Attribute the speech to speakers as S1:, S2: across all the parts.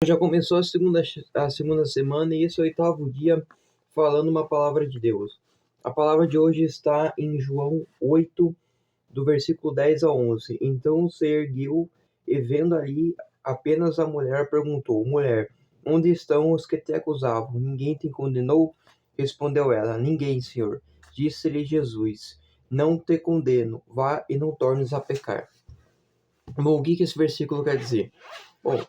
S1: Já começou a segunda semana e esse é o oitavo dia falando uma palavra de Deus. A palavra de hoje está em João 8, do versículo 10 a 11. Então se ergueu e vendo ali apenas a mulher, perguntou: Mulher, onde estão os que te acusavam? Ninguém te condenou? Respondeu ela: Ninguém, Senhor. Disse-lhe Jesus: Não te condeno, vá e não tornes a pecar. Bom, o que esse versículo quer dizer? Bom,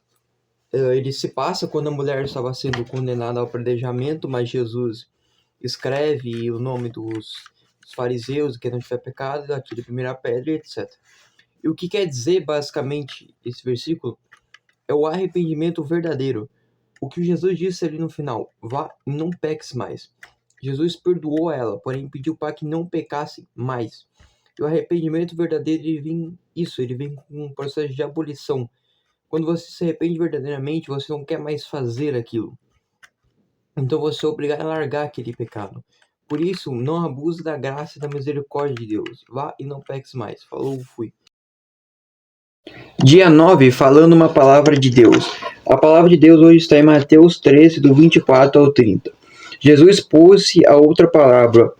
S1: ele se passa quando a mulher estava sendo condenada ao apedrejamento, mas Jesus escreve o nome dos fariseus, que não tiver pecado, atire a primeira pedra, etc. E o que quer dizer basicamente esse versículo é o arrependimento verdadeiro. O que Jesus disse ali no final: vá e não peques mais. Jesus perdoou ela, porém pediu para que não pecasse mais. E o arrependimento verdadeiro, ele vem com um processo de abolição. Quando você se arrepende verdadeiramente, você não quer mais fazer aquilo. Então você é obrigado a largar aquele pecado. Por isso, não abuse da graça e da misericórdia de Deus. Vá e não peques mais. Falou, fui. Dia 9, falando uma palavra de Deus. A palavra de Deus hoje está em Mateus 13, do 24 ao 30. Jesus pôs-se a outra palavra.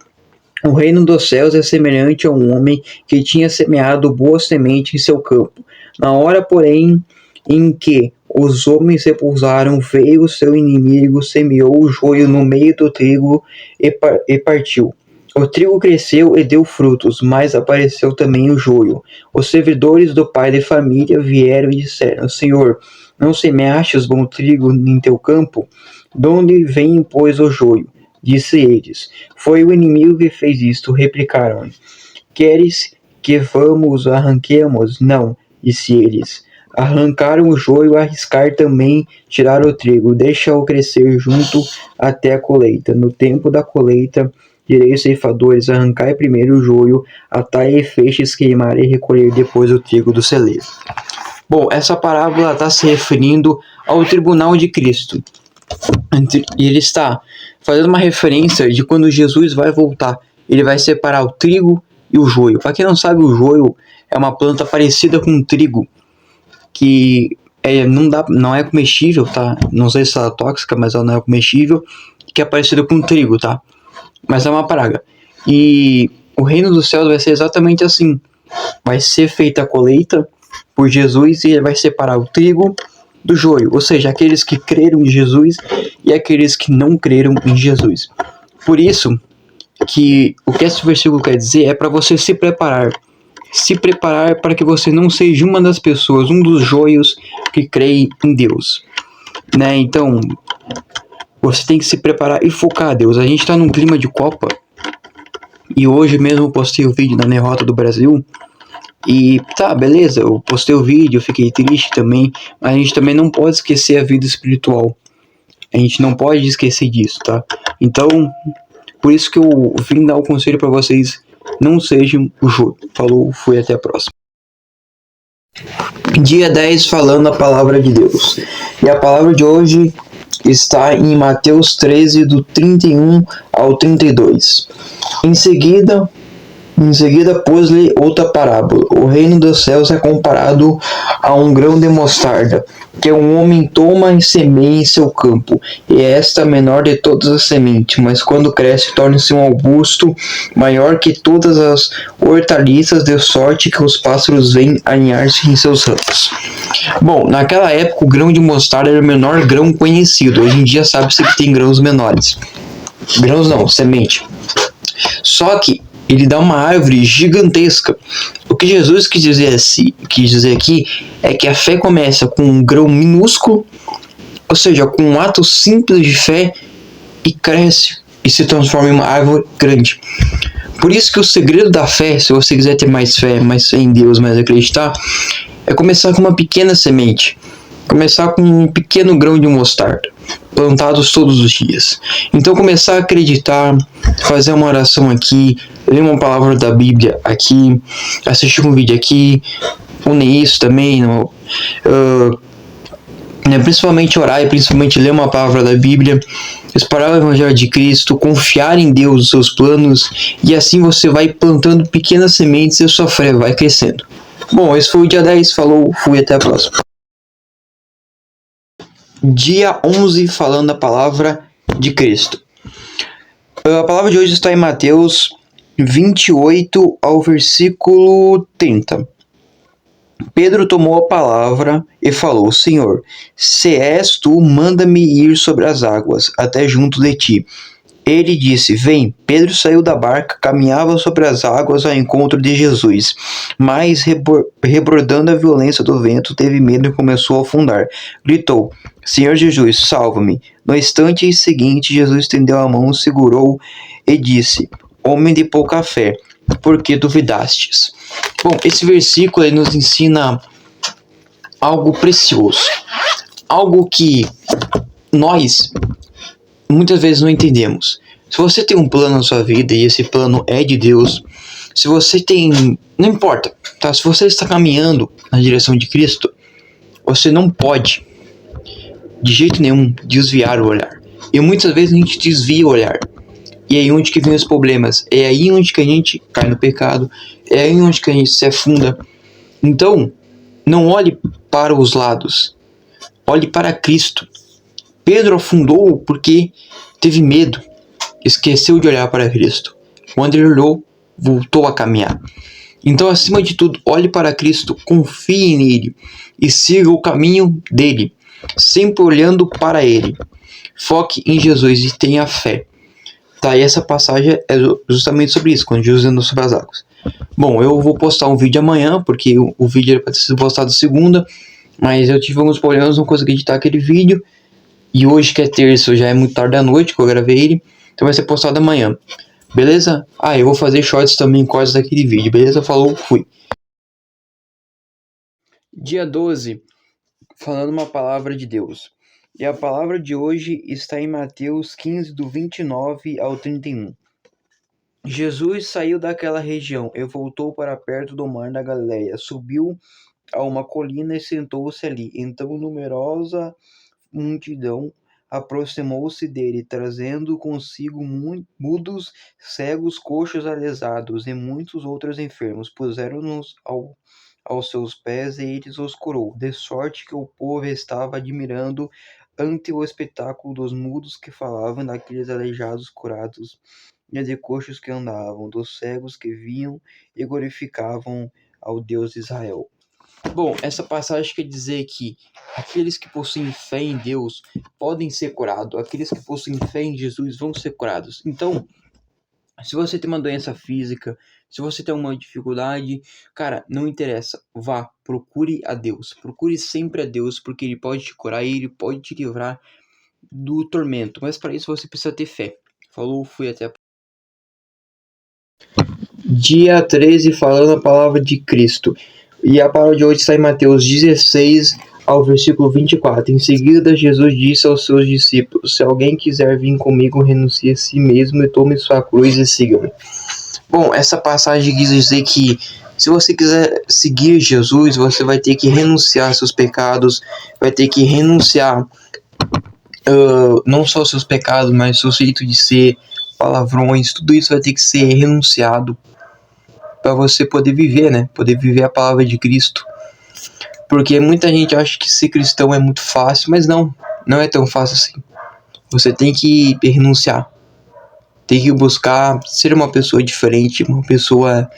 S1: O reino dos céus é semelhante a um homem que tinha semeado boa semente em seu campo. Na hora, porém, em que os homens repousaram, veio o seu inimigo, semeou o joio no meio do trigo e partiu. O trigo cresceu e deu frutos, mas apareceu também o joio. Os servidores do pai de família vieram e disseram: Senhor, não semeastes bom trigo em teu campo? De onde vem, pois, o joio? Disse eles: Foi o inimigo que fez isto. Replicaram: Queres que vamos arranquemos? Não, disse eles. Arrancaram o joio, arriscar também tirar o trigo. Deixa-o crescer junto até a colheita. No tempo da colheita, direi aos ceifadores: arrancai primeiro o joio, atai feixes, queimar e recolher depois o trigo do celeiro. Bom, essa parábola está se referindo ao tribunal de Cristo. E ele está fazendo uma referência de quando Jesus vai voltar. Ele vai separar o trigo e o joio. Para quem não sabe, o joio é uma planta parecida com o trigo, que não é comestível, tá? Não sei se ela é tóxica, mas ela não é comestível, que é parecida com o trigo, tá? Mas é uma praga. E o reino dos céus vai ser exatamente assim. Vai ser feita a colheita por Jesus e ele vai separar o trigo do joio, ou seja, aqueles que creram em Jesus e aqueles que não creram em Jesus. Por isso que o que esse versículo quer dizer é para você se preparar para que você não seja uma das pessoas, um dos joios que creem em Deus, né? Então você tem que se preparar e focar a Deus. A gente está num clima de Copa e hoje mesmo eu postei o vídeo da derrota do Brasil. E tá, beleza, eu postei o vídeo, eu fiquei triste também, mas a gente também não pode esquecer a vida espiritual. A gente não pode esquecer disso, tá? Então, por isso que eu vim dar o conselho para vocês: não sejam o joio. Falou, fui, até a próxima. Dia 10, falando a palavra de Deus. E a palavra de hoje está em Mateus 13, do 31 ao 32. Em seguida, pôs-lhe outra parábola. O reino dos céus é comparado a um grão de mostarda, que um homem toma e semeia em seu campo. E é esta a menor de todas as sementes, mas quando cresce torna-se um arbusto maior que todas as hortaliças, de sorte que os pássaros vêm aninhar-se em seus ramos. Bom, naquela época o grão de mostarda era o menor grão conhecido. Hoje em dia sabe-se que tem grãos menores. Grãos não, semente. Só que ele dá uma árvore gigantesca. O que Jesus quis dizer aqui é que a fé começa com um grão minúsculo, ou seja, com um ato simples de fé, e cresce e se transforma em uma árvore grande. Por isso que o segredo da fé, se você quiser ter mais fé em Deus, mais acreditar, é começar com uma pequena semente. Começar com um pequeno grão de mostarda, plantados todos os dias. Então começar a acreditar, fazer uma oração aqui, ler uma palavra da Bíblia aqui, assistir um vídeo aqui, unir isso também, principalmente orar e principalmente ler uma palavra da Bíblia, espalhar o Evangelho de Cristo, confiar em Deus, os seus planos, e assim você vai plantando pequenas sementes e a sua fé vai crescendo. Bom, esse foi o dia 10, falou, fui, até a próxima. Dia 11, falando a palavra de Cristo. A palavra de hoje está em Mateus 28 ao versículo 30. Pedro tomou a palavra e falou: Senhor, se és tu, manda-me ir sobre as águas, até junto de ti. Ele disse: Vem. Pedro saiu da barca, caminhava sobre as águas ao encontro de Jesus, mas, rebordando a violência do vento, teve medo e começou a afundar. Gritou: Senhor Jesus, salva-me. No instante seguinte, Jesus estendeu a mão, segurou e disse: Homem de pouca fé, por que duvidastes? Bom, esse versículo ele nos ensina algo precioso, algo que nós muitas vezes não entendemos. Se você tem um plano na sua vida e esse plano é de Deus, se você tem, não importa, tá? Se você está caminhando na direção de Cristo, você não pode, de jeito nenhum, desviar o olhar. E muitas vezes a gente desvia o olhar. E é aí onde que vem os problemas. É aí onde que a gente cai no pecado. É aí onde que a gente se afunda. Então, não olhe para os lados. Olhe para Cristo. Pedro afundou porque teve medo. Esqueceu de olhar para Cristo. Quando ele olhou, voltou a caminhar. Então, acima de tudo, olhe para Cristo, confie nele e siga o caminho dele, sempre olhando para ele. Foque em Jesus e tenha fé. Tá, e essa passagem é justamente sobre isso, quando Jesus andou sobre as águas. Bom, eu vou postar um vídeo amanhã, porque o vídeo era para ter sido postado segunda, mas eu tive alguns problemas, não consegui editar aquele vídeo. E hoje, que é terça, já é muito tarde da noite que eu gravei ele, então vai ser postado amanhã. Beleza? Eu vou fazer shorts também, cortes daquele vídeo, beleza? Falou, fui. Dia 12, falando uma palavra de Deus. E a palavra de hoje está em Mateus 15, do 29 ao 31. Jesus saiu daquela região e voltou para perto do mar da Galileia. Subiu a uma colina e sentou-se ali. Então numerosa multidão aproximou-se dele, trazendo consigo mudos, cegos, coxos, alesados e muitos outros enfermos. Puseram-nos aos seus pés e ele os curou, de sorte que o povo estava admirando ante o espetáculo dos mudos que falavam, daqueles aleijados curados, e de coxos que andavam, dos cegos que viam e glorificavam ao Deus de Israel. Bom, essa passagem quer dizer que aqueles que possuem fé em Deus podem ser curados, aqueles que possuem fé em Jesus vão ser curados. Então, se você tem uma doença física, se você tem uma dificuldade, cara, não interessa, vá, procure a Deus, procure sempre a Deus, porque Ele pode te curar e Ele pode te livrar do tormento, mas para isso você precisa ter fé. Falou, fui até a... Dia 13, falando a palavra de Cristo. E a palavra de hoje está em Mateus 16, ao versículo 24. Em seguida, Jesus disse aos seus discípulos: Se alguém quiser vir comigo, renuncie a si mesmo e tome sua cruz e siga-me. Bom, essa passagem quis dizer que se você quiser seguir Jesus, você vai ter que renunciar aos seus pecados, vai ter que renunciar não só aos seus pecados, mas ao seu jeito de ser, palavrões, tudo isso vai ter que ser renunciado para você poder viver, né? Poder viver a palavra de Cristo. Porque muita gente acha que ser cristão é muito fácil, mas não é tão fácil assim. Você tem que renunciar. Tem que buscar ser uma pessoa diferente, uma pessoa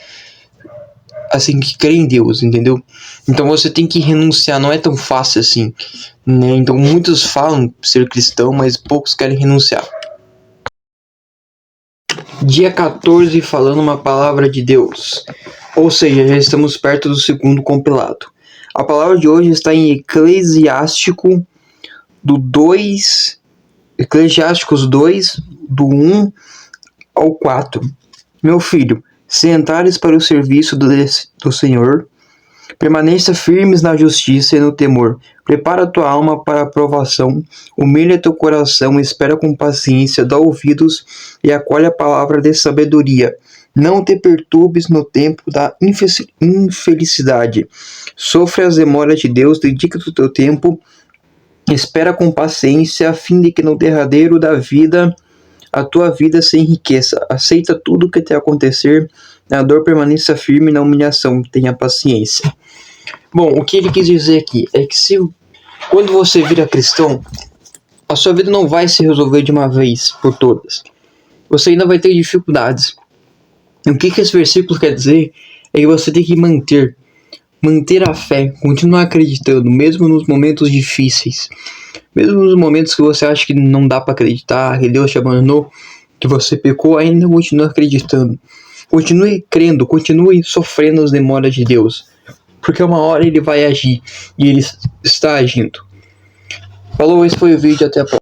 S1: assim que crê em Deus, entendeu? Então você tem que renunciar, não é tão fácil assim, né? Então muitos falam ser cristão, mas poucos querem renunciar. Dia 14, falando uma palavra de Deus. Ou seja, já estamos perto do segundo compilado. A palavra de hoje está em Eclesiásticos 2, do 1 ao 4. Meu filho, se entrares para o serviço do Senhor, permaneça firmes na justiça e no temor. Prepara tua alma para a provação, humilha teu coração, espera com paciência, dá ouvidos e acolhe a palavra de sabedoria. Não te perturbes no tempo da infelicidade. Sofre as demoras de Deus, dedica-te o teu tempo, espera com paciência, a fim de que no derradeiro da vida a tua vida se enriqueça. Aceita tudo o que te acontecer, na dor permaneça firme, na humilhação tenha paciência. Bom, o que ele quis dizer aqui é que se Quando você vira cristão, a sua vida não vai se resolver de uma vez por todas. Você ainda vai ter dificuldades. E o que esse versículo quer dizer é que você tem que manter a fé, continuar acreditando, mesmo nos momentos difíceis. Mesmo nos momentos que você acha que não dá para acreditar, que Deus te abandonou, que você pecou, ainda continue acreditando. Continue crendo, continue sofrendo as demoras de Deus. Porque uma hora Ele vai agir, e Ele está agindo. Falou, esse foi o vídeo, até a próxima.